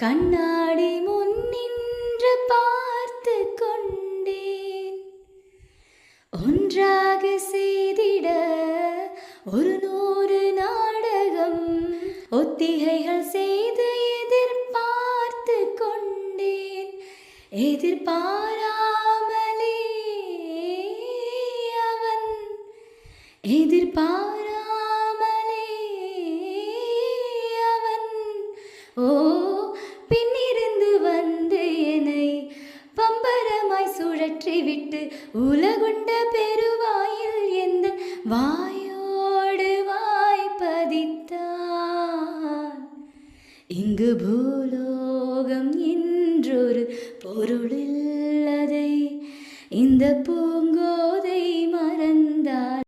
கண்ணாடி முன் நின்று பார்த்து கொண்டேன். ஒன்றாக செய்திட ஒரு 100 நாடகம் ஒத்திகைகள் செய்து எதிர்பார்த்து கொண்டேன். எதிர்பாராமலே அவன் எதிர்பாராமலே அவன் ஓ பின்னிருந்து வந்து என்னை பம்பரமாய் சுழற்றிவிட்டு உலகுண்ட பெருவாயில் எந்த வாயோடு வாய் பதித்தான். இங்கு